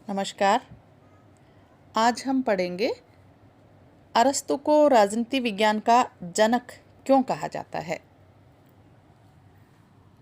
नमस्कार। आज हम पढ़ेंगे अरस्तु को राजनीति विज्ञान का जनक क्यों कहा जाता है।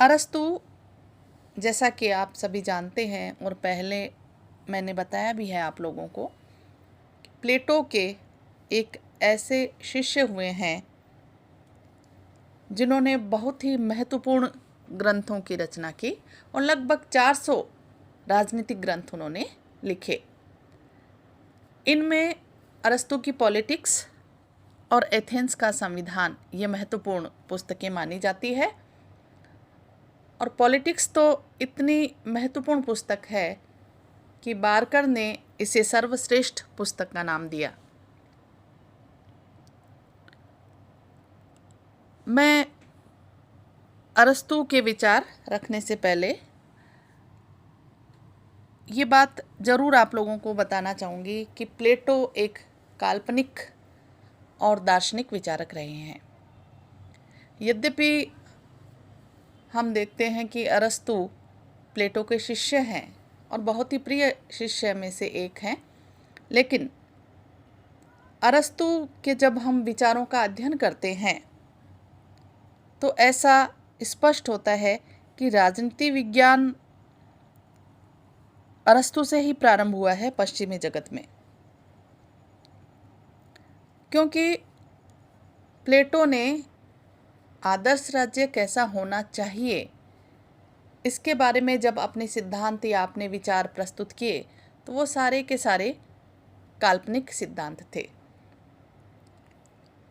अरस्तु, जैसा कि आप सभी जानते हैं और पहले मैंने बताया भी है आप लोगों को, प्लेटो के एक ऐसे शिष्य हुए हैं जिन्होंने बहुत ही महत्वपूर्ण ग्रंथों की रचना की और लगभग 400 राजनीतिक ग्रंथ उन्होंने लिखे। इनमें अरस्तु की पॉलिटिक्स और एथेंस का संविधान ये महत्वपूर्ण पुस्तकें मानी जाती है। और पॉलिटिक्स तो इतनी महत्वपूर्ण पुस्तक है कि बारकर ने इसे सर्वश्रेष्ठ पुस्तक का नाम दिया। मैं अरस्तु के विचार रखने से पहले ये बात ज़रूर आप लोगों को बताना चाहूँगी कि प्लेटो एक काल्पनिक और दार्शनिक विचारक रहे हैं। यद्यपि हम देखते हैं कि अरस्तु प्लेटो के शिष्य हैं और बहुत ही प्रिय शिष्य में से एक हैं, लेकिन अरस्तु के जब हम विचारों का अध्ययन करते हैं तो ऐसा स्पष्ट होता है कि राजनीति विज्ञान अरस्तु से ही प्रारंभ हुआ है पश्चिमी जगत में, क्योंकि प्लेटो ने आदर्श राज्य कैसा होना चाहिए इसके बारे में जब अपने सिद्धांत या अपने विचार प्रस्तुत किए तो वो सारे के सारे काल्पनिक सिद्धांत थे।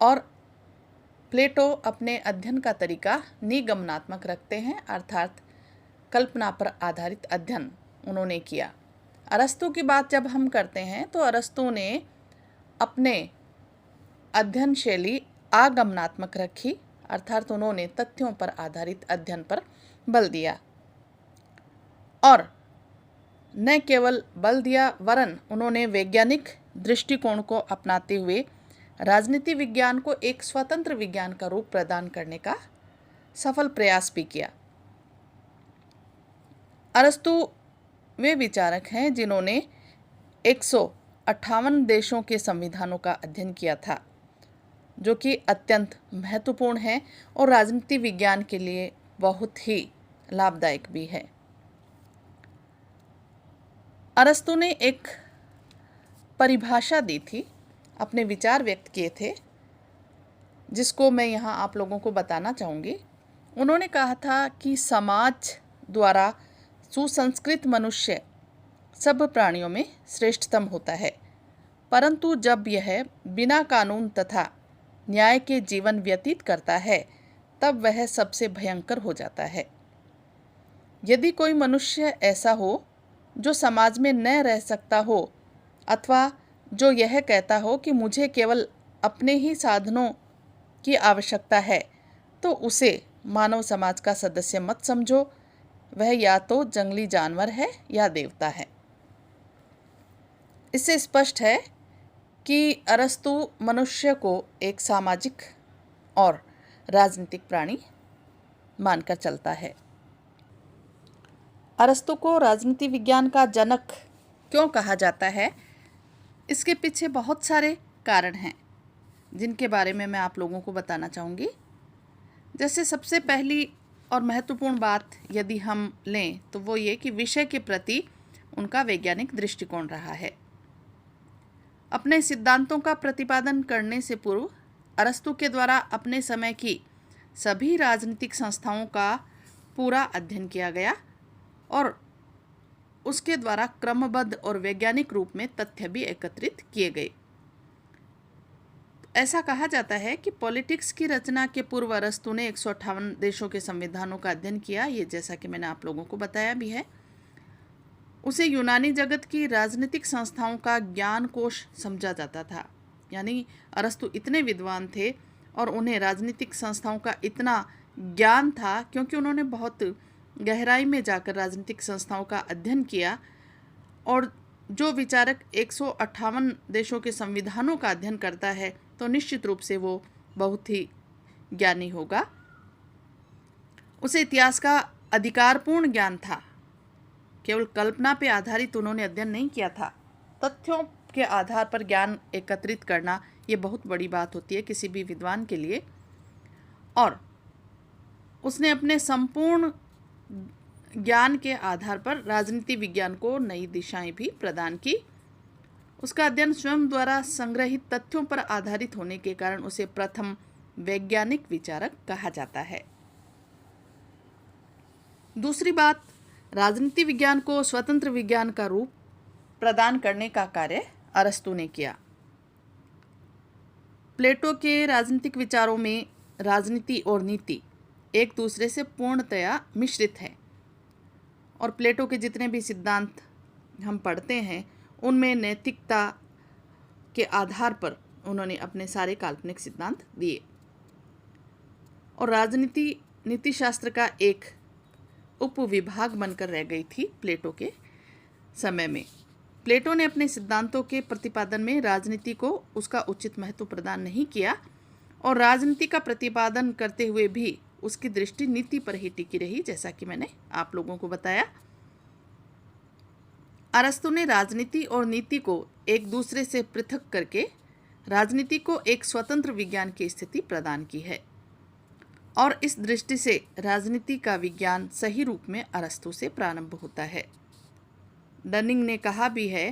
और प्लेटो अपने अध्ययन का तरीका निगमनात्मक रखते हैं, अर्थात कल्पना पर आधारित अध्ययन उन्होंने किया। अरस्तु की बात जब हम करते हैं तो अरस्तु ने अपने अध्ययन शैली आगमनात्मक रखी, अर्थात उन्होंने तथ्यों पर आधारित अध्ययन पर बल दिया और न केवल बल दिया वरन उन्होंने वैज्ञानिक दृष्टिकोण को अपनाते हुए राजनीति विज्ञान को एक स्वतंत्र विज्ञान का रूप प्रदान करने का सफल प्रयास भी किया। अरस्तु वे विचारक हैं जिन्होंने 158 देशों के संविधानों का अध्ययन किया था, जो कि अत्यंत महत्वपूर्ण है और राजनीति विज्ञान के लिए बहुत ही लाभदायक भी है। अरस्तु ने एक परिभाषा दी थी, अपने विचार व्यक्त किए थे, जिसको मैं यहाँ आप लोगों को बताना चाहूँगी। उन्होंने कहा था कि समाज द्वारा सुसंस्कृत मनुष्य सब प्राणियों में श्रेष्ठतम होता है, परंतु जब यह बिना कानून तथा न्याय के जीवन व्यतीत करता है तब वह सबसे भयंकर हो जाता है। यदि कोई मनुष्य ऐसा हो जो समाज में न रह सकता हो अथवा जो यह कहता हो कि मुझे केवल अपने ही साधनों की आवश्यकता है, तो उसे मानव समाज का सदस्य मत समझो। वह या तो जंगली जानवर है या देवता है। इससे स्पष्ट है कि अरस्तु मनुष्य को एक सामाजिक और राजनीतिक प्राणी मानकर चलता है। अरस्तु को राजनीति विज्ञान का जनक क्यों कहा जाता है, इसके पीछे बहुत सारे कारण हैं जिनके बारे में मैं आप लोगों को बताना चाहूँगी। जैसे सबसे पहली और महत्वपूर्ण बात यदि हम लें तो वो ये कि विषय के प्रति उनका वैज्ञानिक दृष्टिकोण रहा है। अपने सिद्धांतों का प्रतिपादन करने से पूर्व अरस्तु के द्वारा अपने समय की सभी राजनीतिक संस्थाओं का पूरा अध्ययन किया गया और उसके द्वारा क्रमबद्ध और वैज्ञानिक रूप में तथ्य भी एकत्रित किए गए। ऐसा कहा जाता है कि पॉलिटिक्स की रचना के पूर्व अरस्तु ने 158 देशों के संविधानों का अध्ययन किया। ये जैसा कि मैंने आप लोगों को बताया भी है। उसे यूनानी जगत की राजनीतिक संस्थाओं का ज्ञान कोश समझा जाता था। यानी अरस्तु इतने विद्वान थे और उन्हें राजनीतिक संस्थाओं का इतना ज्ञान था क्योंकि उन्होंने बहुत गहराई में जाकर राजनीतिक संस्थाओं का अध्ययन किया। और जो विचारक 158 देशों के संविधानों का अध्ययन करता है तो निश्चित रूप से वो बहुत ही ज्ञानी होगा। उसे इतिहास का अधिकारपूर्ण ज्ञान था केवल कल्पना पे आधारित उन्होंने अध्ययन नहीं किया था। तथ्यों के आधार पर ज्ञान एकत्रित करना ये बहुत बड़ी बात होती है किसी भी विद्वान के लिए। और उसने अपने संपूर्ण ज्ञान के आधार पर राजनीति विज्ञान को नई दिशाएं भी प्रदान की। उसका अध्ययन स्वयं द्वारा संग्रहित तथ्यों पर आधारित होने के कारण उसे प्रथम वैज्ञानिक विचारक कहा जाता है। दूसरी बात, राजनीति विज्ञान को स्वतंत्र विज्ञान का रूप प्रदान करने का कार्य अरस्तु ने किया। प्लेटो के राजनीतिक विचारों में राजनीति और नीति एक दूसरे से पूर्णतया मिश्रित हैं और प्लेटो के जितने भी सिद्धांत हम पढ़ते हैं उनमें नैतिकता के आधार पर उन्होंने अपने सारे काल्पनिक सिद्धांत दिए। और राजनीति नीतिशास्त्र का एक उपविभाग बनकर रह गई थी प्लेटो के समय में। प्लेटो ने अपने सिद्धांतों के प्रतिपादन में राजनीति को उसका उचित महत्व प्रदान नहीं किया और राजनीति का प्रतिपादन करते हुए भी उसकी दृष्टि नीति पर ही टिकी रही, जैसा कि मैंने आप लोगों को बताया। अरस्तु ने राजनीति और नीति को एक दूसरे से पृथक करके राजनीति को एक स्वतंत्र विज्ञान की स्थिति प्रदान की है और इस दृष्टि से राजनीति का विज्ञान सही रूप में अरस्तु से प्रारंभ होता है। डनिंग ने कहा भी है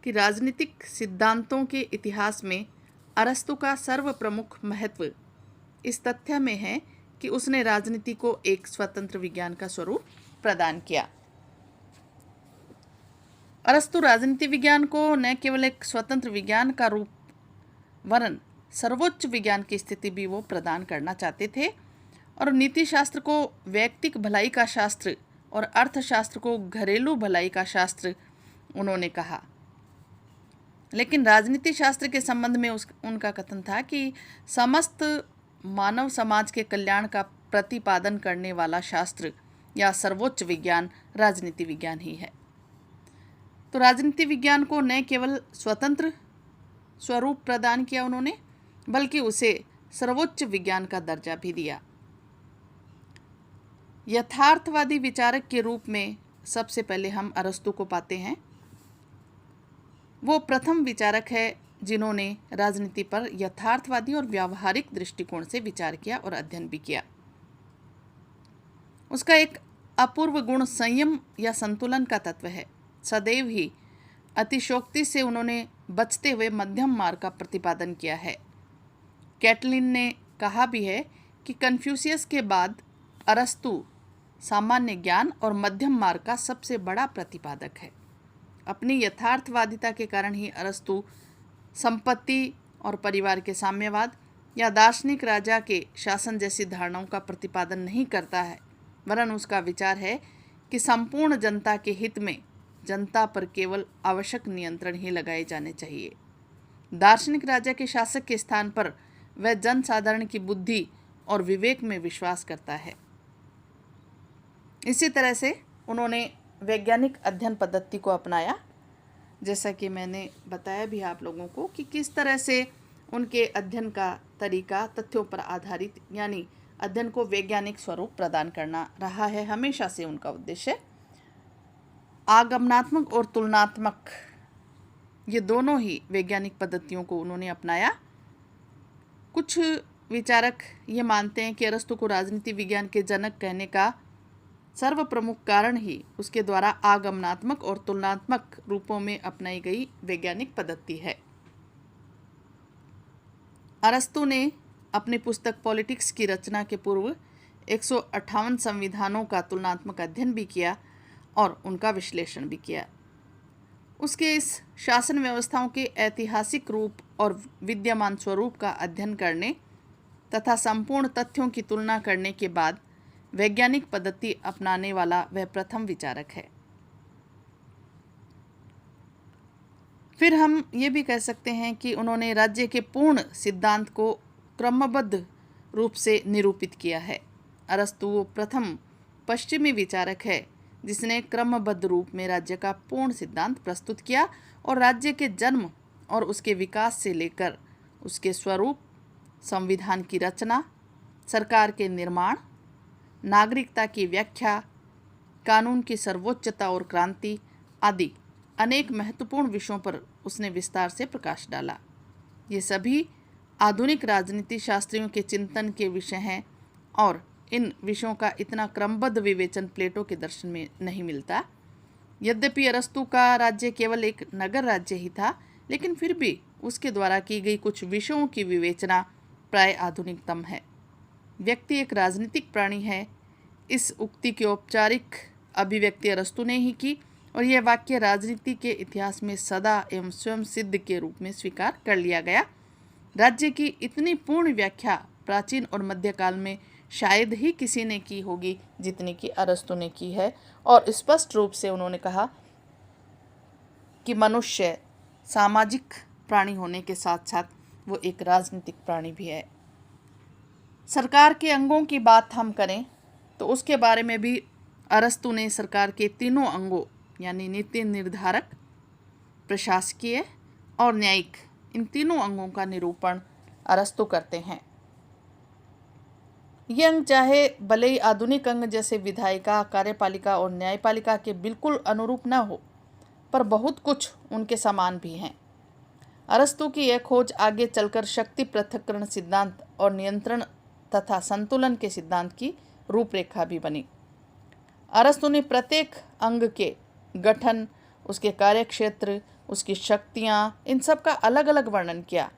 कि राजनीतिक सिद्धांतों के इतिहास में अरस्तु का सर्वप्रमुख महत्व इस तथ्य में है कि उसने राजनीति को एक स्वतंत्र विज्ञान का स्वरूप प्रदान किया। अरस्तु राजनीति विज्ञान को न केवल एक स्वतंत्र विज्ञान का रूप वरन सर्वोच्च विज्ञान की स्थिति भी वो प्रदान करना चाहते थे और नीति शास्त्र को वैयक्तिक भलाई का शास्त्र और अर्थशास्त्र को घरेलू भलाई का शास्त्र उन्होंने कहा। लेकिन राजनीति शास्त्र के संबंध में उनका कथन था कि समस्त मानव समाज के कल्याण का प्रतिपादन करने वाला शास्त्र या सर्वोच्च विज्ञान राजनीति विज्ञान ही है। तो राजनीति विज्ञान को न केवल स्वतंत्र स्वरूप प्रदान किया उन्होंने, बल्कि उसे सर्वोच्च विज्ञान का दर्जा भी दिया। यथार्थवादी विचारक के रूप में सबसे पहले हम अरस्तु को पाते हैं। वो प्रथम विचारक है जिन्होंने राजनीति पर यथार्थवादी और व्यावहारिक दृष्टिकोण से विचार किया और अध्ययन भी किया। उसका एक अपूर्व गुण संयम या संतुलन का तत्व है। सदैव ही अतिशयोक्ति से उन्होंने बचते हुए मध्यम मार्ग का प्रतिपादन किया है। कैटलिन ने कहा भी है कि कन्फ्यूशियस के बाद अरस्तु सामान्य ज्ञान और मध्यम मार्ग का सबसे बड़ा प्रतिपादक है। अपनी यथार्थवादिता के कारण ही अरस्तु संपत्ति और परिवार के साम्यवाद या दार्शनिक राजा के शासन जैसी धारणाओं का प्रतिपादन नहीं करता है, वरन उसका विचार है कि संपूर्ण जनता के हित में जनता पर केवल आवश्यक नियंत्रण ही लगाए जाने चाहिए। दार्शनिक राजा के शासक के स्थान पर वह जनसाधारण की बुद्धि और विवेक में विश्वास करता है। इसी तरह से उन्होंने वैज्ञानिक अध्ययन पद्धति को अपनाया, जैसा कि मैंने बताया भी आप लोगों को कि किस तरह से उनके अध्ययन का तरीका तथ्यों पर आधारित यानी अध्ययन को वैज्ञानिक स्वरूप प्रदान करना रहा है हमेशा से उनका उद्देश्य। आगमनात्मक और तुलनात्मक ये दोनों ही वैज्ञानिक पद्धतियों को उन्होंने अपनाया। कुछ विचारक ये मानते हैं कि अरस्तु को राजनीति विज्ञान के जनक कहने का सर्व प्रमुख कारण ही उसके द्वारा आगमनात्मक और तुलनात्मक रूपों में अपनाई गई वैज्ञानिक पद्धति है। अरस्तु ने अपनी पुस्तक पॉलिटिक्स की रचना के पूर्व 158 संविधानों का तुलनात्मक अध्ययन भी किया और उनका विश्लेषण भी किया। उसके इस शासन व्यवस्थाओं के ऐतिहासिक रूप और विद्यमान स्वरूप का अध्ययन करने तथा संपूर्ण तथ्यों की तुलना करने के बाद वैज्ञानिक पद्धति अपनाने वाला वह प्रथम विचारक है। फिर हम ये भी कह सकते हैं कि उन्होंने राज्य के पूर्ण सिद्धांत को क्रमबद्ध रूप से निरूपित किया है। अरस्तु वो प्रथम पश्चिमी विचारक है जिसने क्रमबद्ध रूप में राज्य का पूर्ण सिद्धांत प्रस्तुत किया और राज्य के जन्म और उसके विकास से लेकर उसके स्वरूप, संविधान की रचना, सरकार के निर्माण, नागरिकता की व्याख्या, कानून की सर्वोच्चता और क्रांति आदि अनेक महत्वपूर्ण विषयों पर उसने विस्तार से प्रकाश डाला। ये सभी आधुनिक राजनीति शास्त्रियों के चिंतन के विषय हैं और इन विषयों का इतना क्रमबद्ध विवेचन प्लेटो के दर्शन में नहीं मिलता। यद्यपि अरस्तु का राज्य केवल एक नगर राज्य ही था, लेकिन फिर भी उसके द्वारा की गई कुछ विषयों की विवेचना प्राय आधुनिकतम है। व्यक्ति एक राजनीतिक प्राणी है, इस उक्ति की औपचारिक अभिव्यक्ति अरस्तु ने ही की और यह वाक्य राजनीति के इतिहास में सदा एवं स्वयं सिद्ध के रूप में स्वीकार कर लिया गया। राज्य की इतनी पूर्ण व्याख्या प्राचीन और मध्यकाल में शायद ही किसी ने की होगी जितनी कि अरस्तु ने की है, और स्पष्ट रूप से उन्होंने कहा कि मनुष्य सामाजिक प्राणी होने के साथ साथ वो एक राजनीतिक प्राणी भी है। सरकार के अंगों की बात हम करें तो उसके बारे में भी अरस्तु ने सरकार के तीनों अंगों यानी नीति निर्धारक, प्रशासकीय और न्यायिक, इन तीनों अंगों का निरूपण अरस्तु करते हैं। ये अंग चाहे भले ही आधुनिक अंग जैसे विधायिका, कार्यपालिका और न्यायपालिका के बिल्कुल अनुरूप न हो, पर बहुत कुछ उनके समान भी हैं। अरस्तु की यह खोज आगे चलकर शक्ति पृथक्करण सिद्धांत और नियंत्रण तथा संतुलन के सिद्धांत की रूपरेखा भी बनी। अरस्तु ने प्रत्येक अंग के गठन, उसके कार्यक्षेत्र, उसकी शक्तियाँ, इन सब का अलग अलग वर्णन किया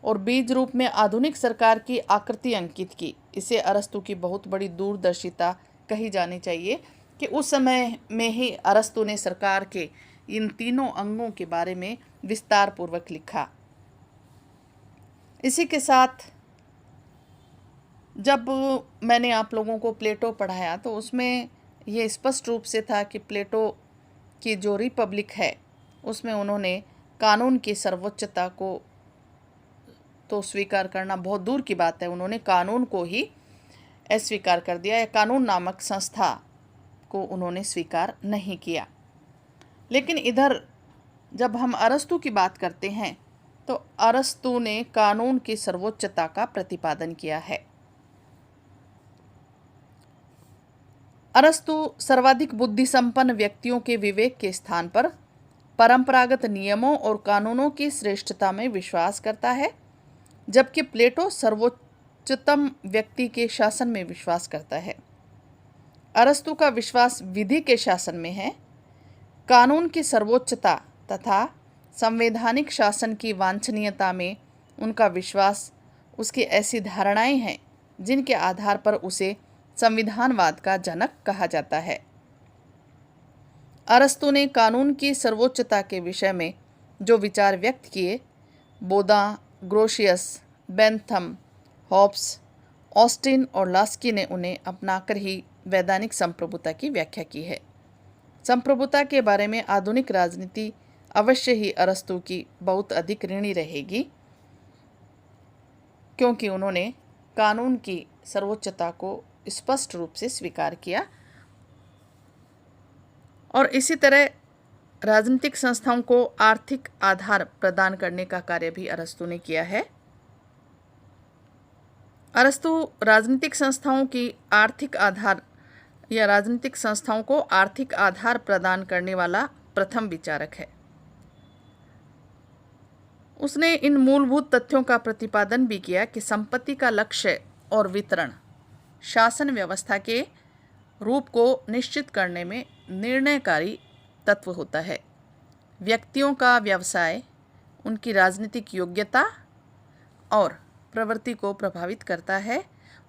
और बीज रूप में आधुनिक सरकार की आकृति अंकित की। इसे अरस्तु की बहुत बड़ी दूरदर्शिता कही जानी चाहिए कि उस समय में ही अरस्तु ने सरकार के इन तीनों अंगों के बारे में विस्तार पूर्वक लिखा। इसी के साथ जब मैंने आप लोगों को प्लेटो पढ़ाया तो उसमें ये स्पष्ट रूप से था कि प्लेटो की जो रिपब्लिक है उसमें उन्होंने कानून की सर्वोच्चता को तो स्वीकार करना बहुत दूर की बात है, उन्होंने कानून को ही अस्वीकार कर दिया या कानून नामक संस्था को उन्होंने स्वीकार नहीं किया। लेकिन इधर जब हम अरस्तु की बात करते हैं तो अरस्तु ने कानून की सर्वोच्चता का प्रतिपादन किया है। अरस्तु सर्वाधिक बुद्धिसंपन्न व्यक्तियों के विवेक के स्थान पर परंपरागत नियमों और कानूनों की श्रेष्ठता में विश्वास करता है, जबकि प्लेटो सर्वोच्चतम व्यक्ति के शासन में विश्वास करता है। अरस्तु का विश्वास विधि के शासन में है, कानून की सर्वोच्चता तथा संवैधानिक शासन की वांछनीयता में उनका विश्वास उसकी ऐसी धारणाएं हैं जिनके आधार पर उसे संविधानवाद का जनक कहा जाता है। अरस्तु ने कानून की सर्वोच्चता के विषय में जो विचार व्यक्त किए, बोदा, ग्रोशियस, बेंथम, हॉब्स, ऑस्टिन और लास्की ने उन्हें अपनाकर ही वैधानिक संप्रभुता की व्याख्या की है। संप्रभुता के बारे में आधुनिक राजनीति अवश्य ही अरस्तु की बहुत अधिक ऋणी रहेगी, क्योंकि उन्होंने कानून की सर्वोच्चता को स्पष्ट रूप से स्वीकार किया। और इसी तरह राजनीतिक संस्थाओं को आर्थिक आधार प्रदान करने का कार्य भी अरस्तु ने किया है। अरस्तु राजनीतिक संस्थाओं की आर्थिक आधार या राजनीतिक संस्थाओं को आर्थिक आधार प्रदान करने वाला प्रथम विचारक है। उसने इन मूलभूत तथ्यों का प्रतिपादन भी किया कि संपत्ति का लक्ष्य और वितरण शासन व्यवस्था के रूप को निश्चित करने में निर्णयकारी तत्व होता है। व्यक्तियों का व्यवसाय उनकी राजनीतिक योग्यता और प्रवृत्ति को प्रभावित करता है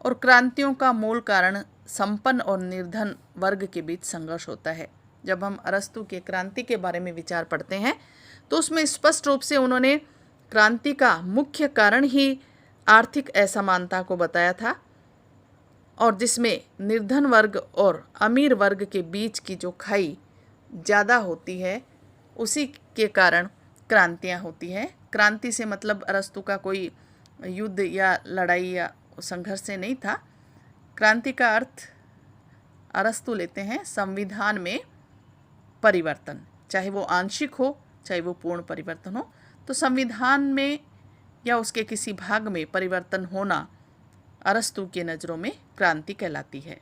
और क्रांतियों का मूल कारण संपन्न और निर्धन वर्ग के बीच संघर्ष होता है। जब हम अरस्तु के क्रांति के बारे में विचार पढ़ते हैं तो उसमें स्पष्ट रूप से उन्होंने क्रांति का मुख्य कारण ही आर्थिक असमानता को बताया था, और जिसमें निर्धन वर्ग और अमीर वर्ग के बीच की जो खाई ज़्यादा होती है उसी के कारण क्रांतियाँ होती हैं। क्रांति से मतलब अरस्तु का कोई युद्ध या लड़ाई या संघर्ष से नहीं था। क्रांति का अर्थ अरस्तु लेते हैं संविधान में परिवर्तन, चाहे वो आंशिक हो चाहे वो पूर्ण परिवर्तन हो। तो संविधान में या उसके किसी भाग में परिवर्तन होना अरस्तु के नज़रों में क्रांति कहलाती है।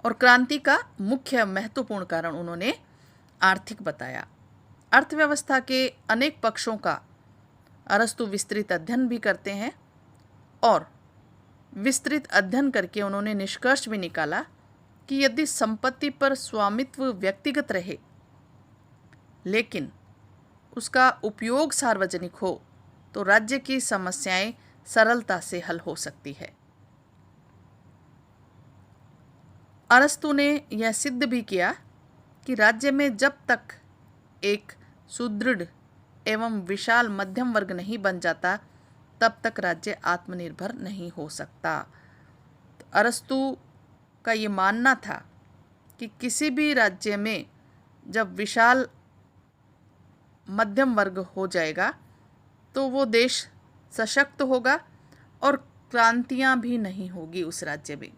और क्रांति का मुख्य महत्वपूर्ण कारण उन्होंने आर्थिक बताया। अर्थव्यवस्था के अनेक पक्षों का अरस्तु विस्तृत अध्ययन भी करते हैं और विस्तृत अध्ययन करके उन्होंने निष्कर्ष भी निकाला कि यदि संपत्ति पर स्वामित्व व्यक्तिगत रहे लेकिन उसका उपयोग सार्वजनिक हो तो राज्य की समस्याएं सरलता से हल हो सकती है। अरस्तु ने यह सिद्ध भी किया कि राज्य में जब तक एक सुदृढ़ एवं विशाल मध्यम वर्ग नहीं बन जाता तब तक राज्य आत्मनिर्भर नहीं हो सकता। तो अरस्तु का ये मानना था कि किसी भी राज्य में जब विशाल मध्यम वर्ग हो जाएगा तो वो देश सशक्त होगा और क्रांतियाँ भी नहीं होगी उस राज्य में,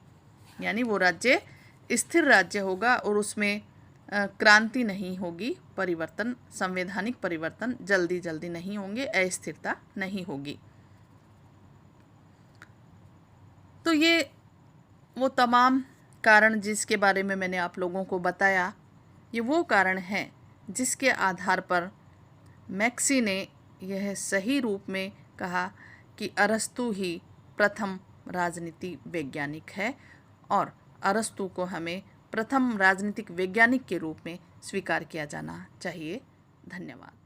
यानी वो राज्य स्थिर राज्य होगा और उसमें क्रांति नहीं होगी, परिवर्तन, संवैधानिक परिवर्तन जल्दी जल्दी नहीं होंगे, अस्थिरता नहीं होगी। तो ये वो तमाम कारण जिसके बारे में मैंने आप लोगों को बताया, ये वो कारण हैं जिसके आधार पर मैक्सी ने यह सही रूप में कहा कि अरस्तु ही प्रथम राजनीति वैज्ञानिक है और अरस्तु को हमें प्रथम राजनीतिक वैज्ञानिक के रूप में स्वीकार किया जाना चाहिए। धन्यवाद।